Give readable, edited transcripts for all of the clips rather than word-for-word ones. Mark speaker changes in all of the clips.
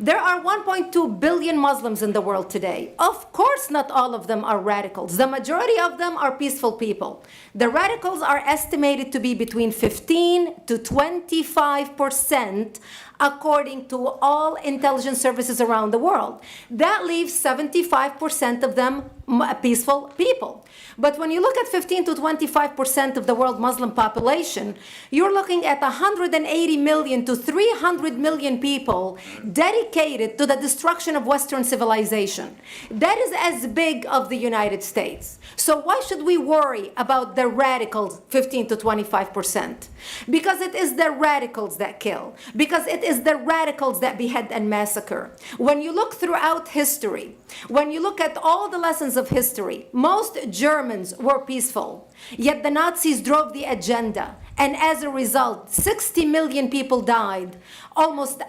Speaker 1: There are 1.2 billion Muslims in the world today. Of course, not all of them are radicals. The majority of them are peaceful people. The radicals are estimated to be between 15 to 25%, according to all intelligence services around the world. That leaves 75% of them peaceful people. But when you look at 15 to 25% of the world Muslim population, you're looking at 180 million to 300 million people dedicated to the destruction of Western civilization. That is as big of the United States. So why should we worry about the radicals, 15 to 25%? Because it is the radicals that kill. Because it is the radicals that behead and massacre. When you look throughout history, when you look at all the lessons of history, most Germans were peaceful, yet the Nazis drove the agenda. And as a result, 60 million people died, almost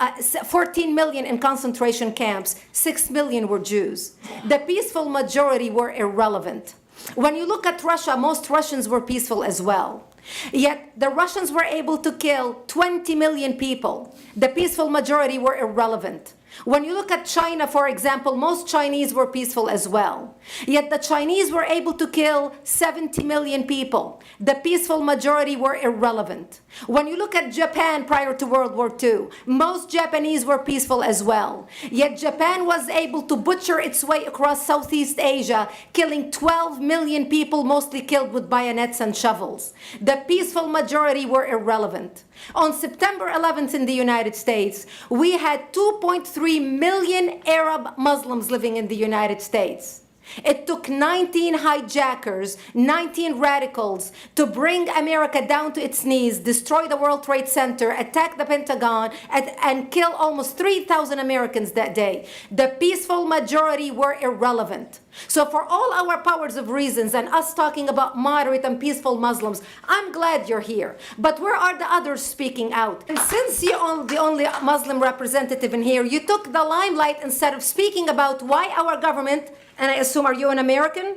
Speaker 1: 14 million in concentration camps, 6 million were Jews. The peaceful majority were irrelevant. When you look at Russia, most Russians were peaceful as well. Yet the Russians were able to kill 20 million people. The peaceful majority were irrelevant. When you look at China, for example, most Chinese were peaceful as well. Yet the Chinese were able to kill 70 million people. The peaceful majority were irrelevant. When you look at Japan prior to World War II, most Japanese were peaceful as well. Yet Japan was able to butcher its way across Southeast Asia, killing 12 million people, mostly killed with bayonets and shovels. The peaceful majority were irrelevant. On September 11th in the United States, we had 2.3 million Arab Muslims living in the United States. It took 19 hijackers, 19 radicals to bring America down to its knees, destroy the World Trade Center, attack the Pentagon, and kill almost 3,000 Americans that day. The peaceful majority were irrelevant. So for all our powers of reasons and us talking about moderate and peaceful Muslims, I'm glad you're here. But where are the others speaking out? And since you're the only Muslim representative in here, you took the limelight instead of speaking about why our government, and I assume, are you an American?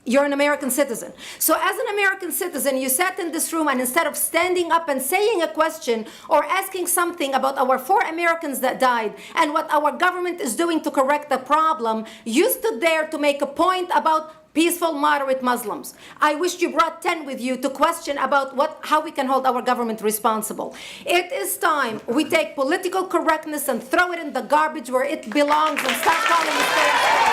Speaker 1: You're an American citizen. So as an American citizen, you sat in this room and instead of standing up and saying a question or asking something about our 4 Americans that died and what our government is doing to correct the problem, you stood there to make a point about peaceful, moderate Muslims. I wish you brought 10 with you to question about how we can hold our government responsible. It is time we take political correctness and throw it in the garbage where it belongs and start calling it